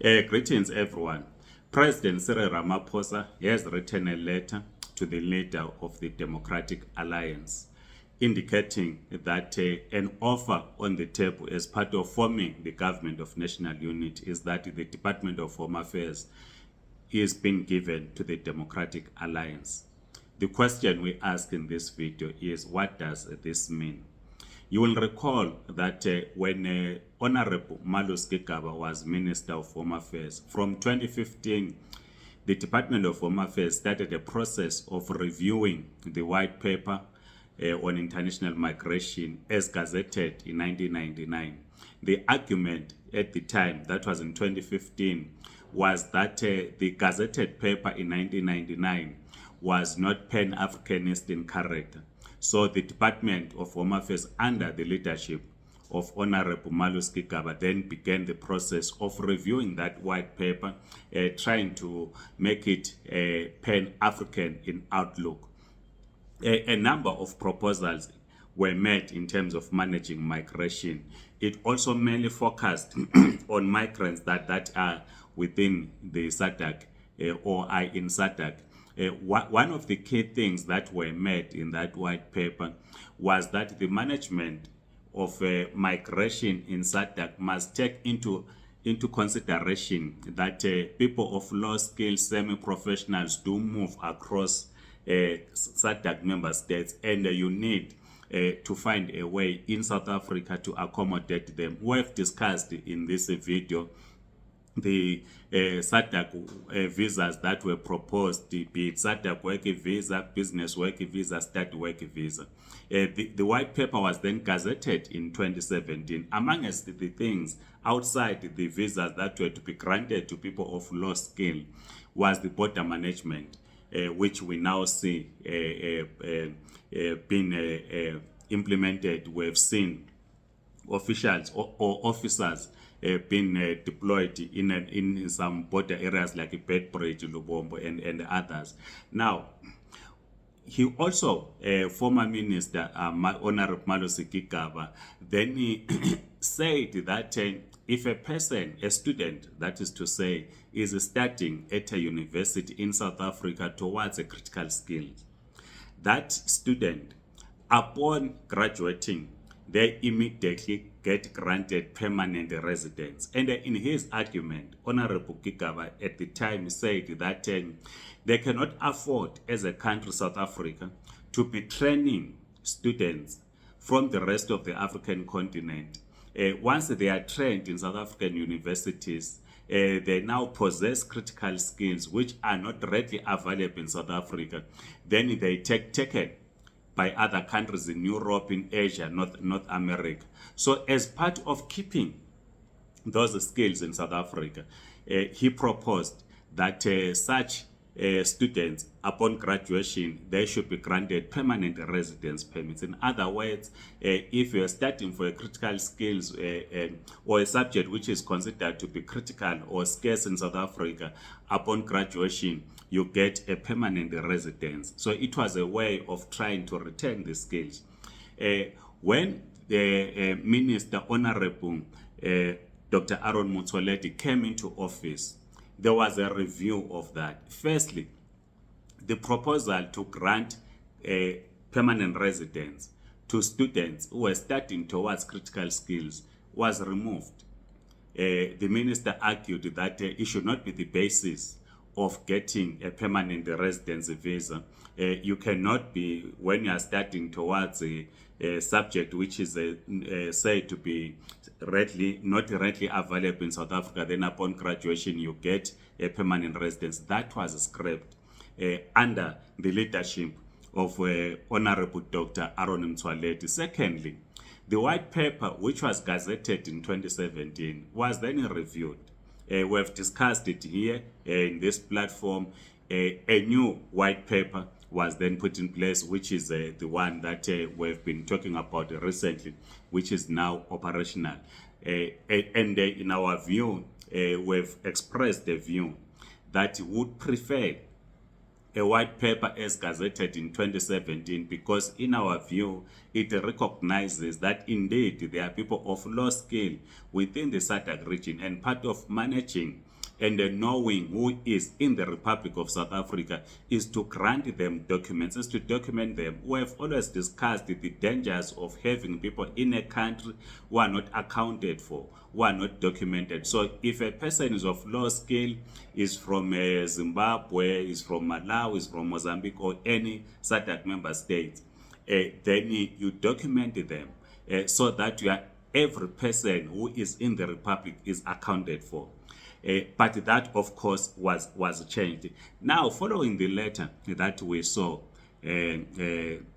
Greetings, everyone. President Cyril Ramaphosa has written a letter to the leader of the Democratic Alliance, indicating that an offer on the table as part of forming the government of national unity is that the Department of Home Affairs is being given to the Democratic Alliance. The question we ask in this video is, what does this mean? You will recall that when Honorable Malus Gigaba was Minister of Home Affairs, from 2015, the Department of Home Affairs started a process of reviewing the white paper on international migration as gazetted in 1999. The argument at the time, that was in 2015, was that the gazetted paper in 1999 was not pan-Africanist in character. So the Department of Home Affairs, under the leadership of Honorable Malus Gigaba, then began the process of reviewing that white paper, trying to make it pan-African in outlook. A number of proposals were made in terms of managing migration. It also mainly focused on migrants that are within the SADC or are in SADC. One of the key things that were made in that white paper was that the management of migration in SADC must take into consideration that people of low skill semi-professionals do move across SADC member states, and you need to find a way in South Africa to accommodate them. We have discussed in this video the SADC visas that were proposed, be it SADC work visa, business work visa, study work visa. The white paper was then gazetted in 2017. Amongst the things outside the visas that were to be granted to people of low skill was the border management, which we now see being implemented. We've seen officials or officers been deployed in some border areas like Bedbridge, Lubombo, and others. Now, he also, former minister, Honorable Malus Gigaba, then he said that if a person, a student, that is to say, is studying at a university in South Africa towards a critical skill, that student, upon graduating, they immediately get granted permanent residence. And in his argument, Honorable Gigaba at the time said that they cannot afford, as a country, South Africa, to be training students from the rest of the African continent. Once they are trained in South African universities, they now possess critical skills which are not readily available in South Africa. Then they taken by other countries in Europe, in Asia, North America. So as part of keeping those skills in South Africa, he proposed that such students, upon graduation, they should be granted permanent residence permits. In other words, if you are studying for a critical skills or a subject which is considered to be critical or scarce in South Africa, upon graduation, you get a permanent residence. So it was a way of trying to retain the skills. When the Minister, Honorable Dr. Aaron Motsoaledi, came into office, there was a review of that. Firstly, the proposal to grant a permanent residence to students who were studying towards critical skills was removed. The minister argued that it should not be the basis of getting a permanent residence visa. You cannot be, when you are studying towards a subject which is said to be not readily available in South Africa, then upon graduation you get a permanent residence. That was scrapped under the leadership of Honorable Dr. Aaron Motsoaledi. Secondly, the white paper, which was gazetted in 2017, was then reviewed. We have discussed it here in this platform. A new white paper was then put in place, which is the one that we've been talking about recently, which is now operational. And in our view, we've expressed the view that we would prefer a white paper as gazetted in 2017 because in our view it recognizes that indeed there are people of low skill within the SADC region, and part of managing and knowing who is in the Republic of South Africa is to grant them documents, is to document them. We have always discussed the dangers of having people in a country who are not accounted for, who are not documented. So if a person is of low skill, is from Zimbabwe, is from Malawi, is from Mozambique, or any SADC member state, then you document them so that every person who is in the Republic is accounted for. But that, of course, was changed. Now, following the letter that we saw written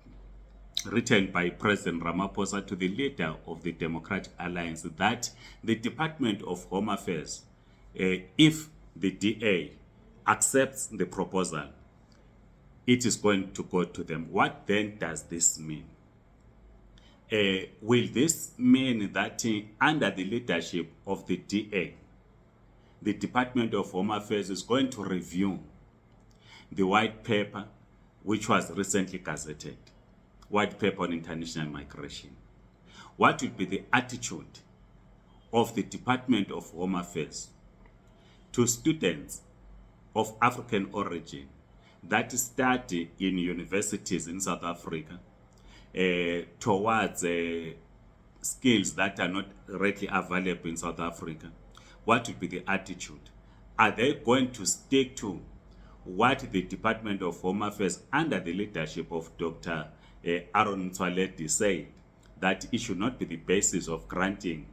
by President Ramaphosa to the leader of the Democratic Alliance, that the Department of Home Affairs, if the DA accepts the proposal, it is going to go to them. What then does this mean? Will this mean that under the leadership of the DA, the Department of Home Affairs is going to review the white paper which was recently gazetted, white paper on international migration? What will be the attitude of the Department of Home Affairs to students of African origin that study in universities in South Africa towards skills that are not readily available in South Africa? What will be the attitude? Are they going to stick to what the Department of Home Affairs under the leadership of Dr. Aaron Motsoaledi said, that it should not be the basis of granting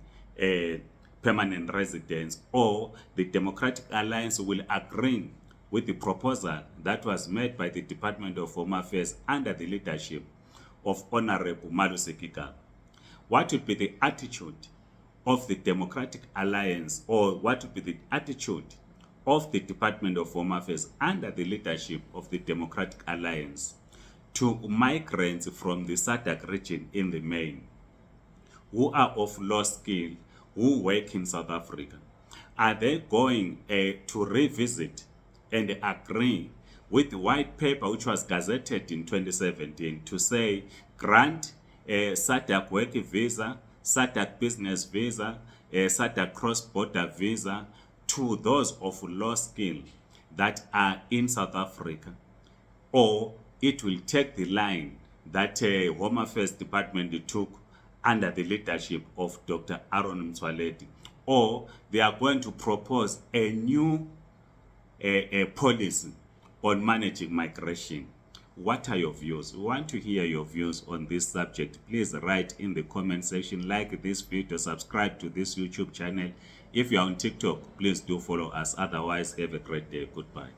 permanent residence, or the Democratic Alliance will agree with the proposal that was made by the Department of Home Affairs under the leadership of Honorable Malusi Gigaba? What will be the attitude of the Democratic Alliance, or what would be the attitude of the Department of Home Affairs under the leadership of the Democratic Alliance to migrants from the SADC region in the main, who are of low skill, who work in South Africa? Are they going to revisit and agree with the white paper which was gazetted in 2017 to say grant SADC work visa, SADC business visa, SADC cross-border visa to those of low skill that are in South Africa? Or it will take the line that Home Affairs Department took under the leadership of Dr. Aaron Motsoaledi? Or they are going to propose a new policy on managing migration? What are your views? We want to hear your views on this subject. Please write in the comment section, like this video, subscribe to this YouTube channel. If you are on TikTok, please do follow us. Otherwise, have a great day. Goodbye.